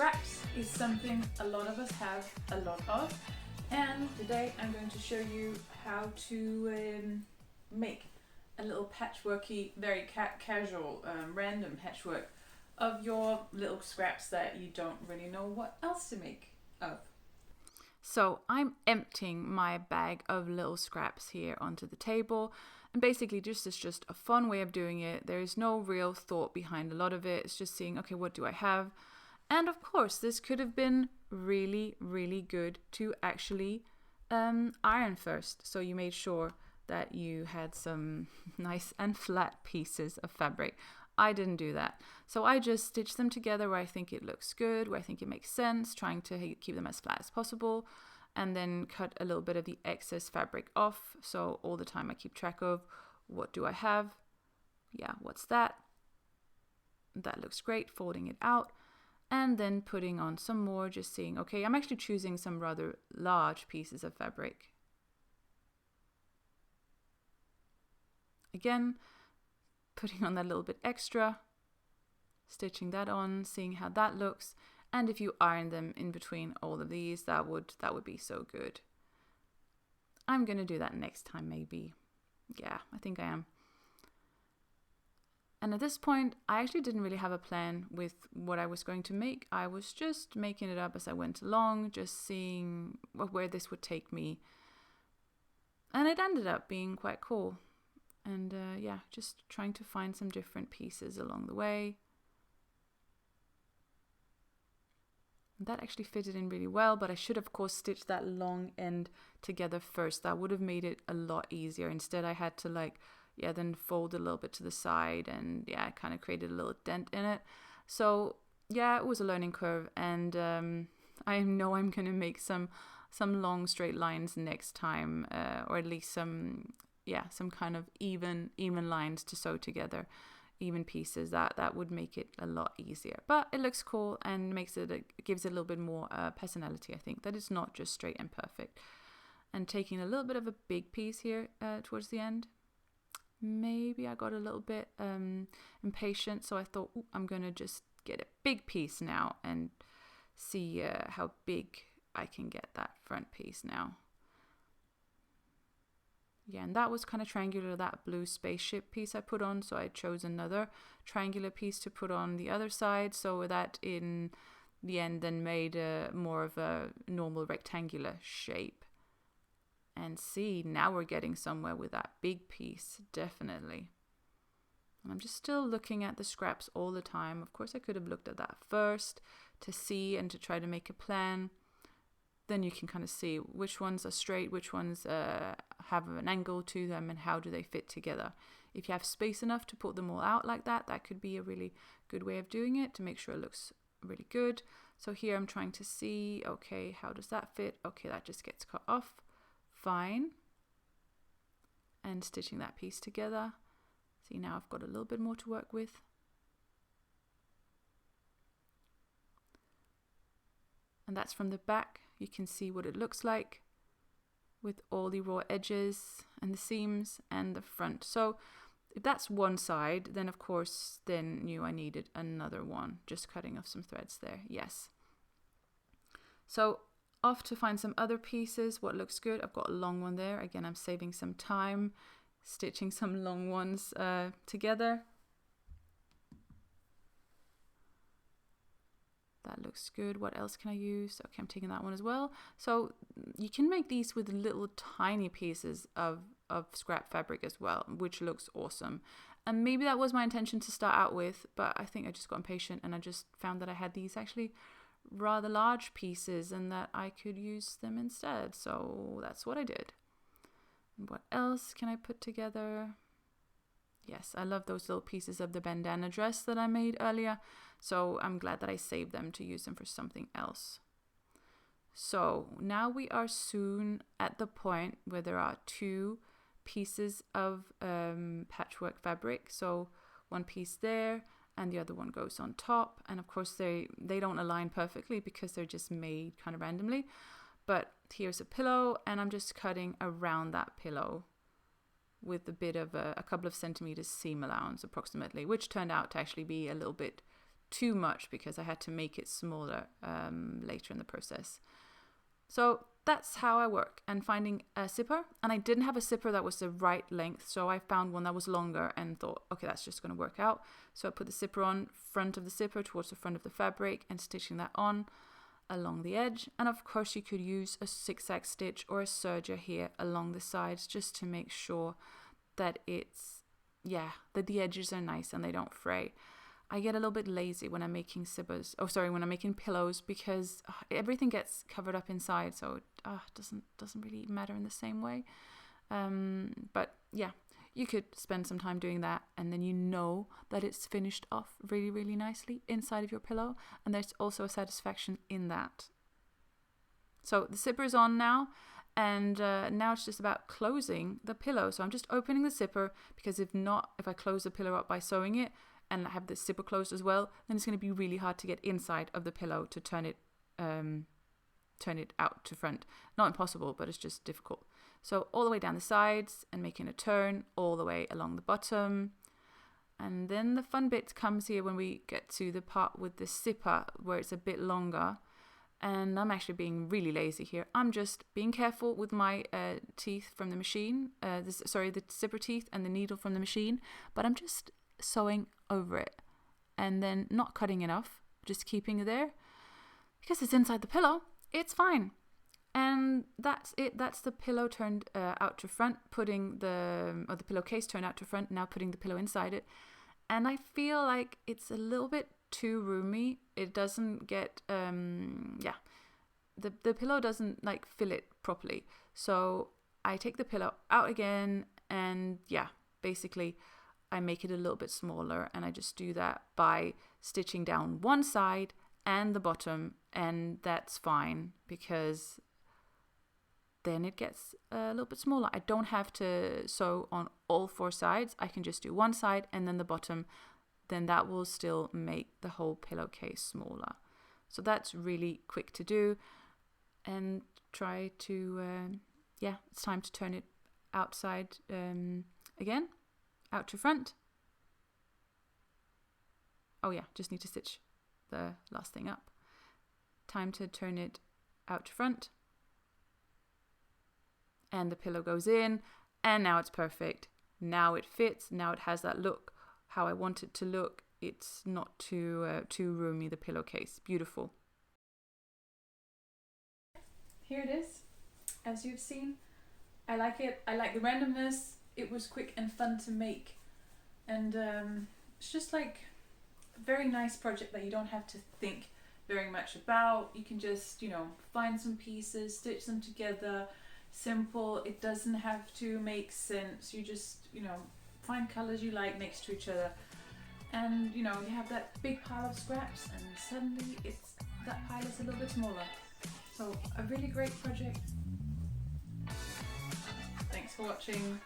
Scraps is something a lot of us have a lot of, and today I'm going to show you how to make a little patchworky, very casual, random patchwork of your little scraps that you don't really know what else to make of. So I'm emptying my bag of little scraps here onto the table, and basically this is just a fun way of doing it. There is no real thought behind a lot of it. It's just seeing, okay, what do I have? And of course, this could have been really, really good to actually iron first. So you made sure that you had some nice and flat pieces of fabric. I didn't do that. So I just stitched them together where I think it looks good, where I think it makes sense, trying to keep them as flat as possible, and then cut a little bit of the excess fabric off. So all the time I keep track of what do I have? Yeah, what's that? That looks great, folding it out. And then putting on some more, just seeing, okay, I'm actually choosing some rather large pieces of fabric. Again, putting on that little bit extra, stitching that on, seeing how that looks. And if you iron them in between all of these, that would be so good. I'm going to do that next time maybe. Yeah, I think I am. And at this point, I actually didn't really have a plan with what I was going to make. I was just making it up as I went along, just seeing where this would take me. And it ended up being quite cool. And yeah, just trying to find some different pieces along the way. And that actually fitted in really well, but I should of course stitch that long end together first. That would have made it a lot easier. Instead, I had to then fold a little bit to the side, and yeah, I kind of created a little dent in it. So yeah, it was a learning curve, and I know I'm gonna make some long straight lines next time, or at least some kind of even lines to sew together, even pieces. That would make it a lot easier. But it looks cool and gives it a little bit more personality. I think that it's not just straight and perfect. And taking a little bit of a big piece here towards the end. Maybe I got a little bit impatient, so I thought, I'm going to just get a big piece now and see how big I can get that front piece now. Yeah, and that was kind of triangular, that blue spaceship piece I put on, so I chose another triangular piece to put on the other side, so that in the end then made more of a normal rectangular shape. And see, now we're getting somewhere with that big piece, definitely. And I'm just still looking at the scraps all the time. Of course, I could have looked at that first to see and to try to make a plan. Then you can kind of see which ones are straight, which ones have an angle to them, and how do they fit together. If you have space enough to put them all out like that, that could be a really good way of doing it to make sure it looks really good. So here I'm trying to see, okay, how does that fit? Okay, that just gets cut off. Fine. And stitching that piece together. See, now I've got a little bit more to work with. And that's from the back. You can see what it looks like with all the raw edges and the seams and the front. So if that's one side, then of course then knew I needed another one. Just cutting off some threads there. Yes. So off to find some other pieces. What looks good? I've got a long one there. Again, I'm saving some time, stitching some long ones together. That looks good. What else can I use? Okay, I'm taking that one as well. So you can make these with little tiny pieces of scrap fabric as well, which looks awesome. And maybe that was my intention to start out with, but I think I just got impatient and I just found that I had these actually rather large pieces and that I could use them instead. So that's what I did. And what else can I put together? Yes, I love those little pieces of the bandana dress that I made earlier. So I'm glad that I saved them to use them for something else. So now we are soon at the point where there are two pieces of patchwork fabric. So one piece there, and the other one goes on top. And of course they don't align perfectly because they're just made kind of randomly. But here's a pillow, and I'm just cutting around that pillow with a bit of a couple of centimeters seam allowance approximately, which turned out to actually be a little bit too much because I had to make it smaller later in the process. So that's how I work, and finding a zipper. And I didn't have a zipper that was the right length, so I found one that was longer and thought, okay, that's just going to work out. So I put the zipper on front of the zipper towards the front of the fabric and stitching that on along the edge. And of course you could use a zigzag stitch or a serger here along the sides just to make sure that that the edges are nice and they don't fray. I get a little bit lazy when I'm making when I'm making pillows, because everything gets covered up inside, so it doesn't really matter in the same way. But yeah, you could spend some time doing that, and then you know that it's finished off really, really nicely inside of your pillow, and there's also a satisfaction in that. So the zipper is on now, and now it's just about closing the pillow. So I'm just opening the zipper, because if I close the pillow up by sewing it and have the zipper closed as well, then it's going to be really hard to get inside of the pillow to turn it out to front. Not impossible, but it's just difficult. So all the way down the sides and making a turn all the way along the bottom. And then the fun bit comes here when we get to the part with the zipper where it's a bit longer. And I'm actually being really lazy here. I'm just being careful with my teeth from the machine. The zipper teeth and the needle from the machine. But I'm just sewing over it and then not cutting it off, just keeping it there because it's inside the pillow. It's fine. And that's it. That's the pillow turned out to front, putting the pillowcase turned out to front, now putting the pillow inside it. And I feel like it's a little bit too roomy. It doesn't get the pillow doesn't like fill it properly. So I take the pillow out again, and basically I make it a little bit smaller, and I just do that by stitching down one side and the bottom, and that's fine because then it gets a little bit smaller. I don't have to sew on all four sides. I can just do one side and then the bottom. Then that will still make the whole pillowcase smaller. So that's really quick to do. And try to, it's time to turn it outside again, out to front. Oh yeah, just need to stitch the last thing up. Time to turn it out to front. And the pillow goes in, and now it's perfect. Now it fits. Now it has that look how I want it to look. It's not too roomy, the pillowcase. Beautiful. Here it is. As you've seen, I like it. I like the randomness. It was quick and fun to make, and it's just like a very nice project that you don't have to think very much about. You can just, find some pieces, stitch them together. Simple. It doesn't have to make sense. You just, find colors you like next to each other, and you have that big pile of scraps, and suddenly that pile is a little bit smaller. So a really great project. Thanks for watching.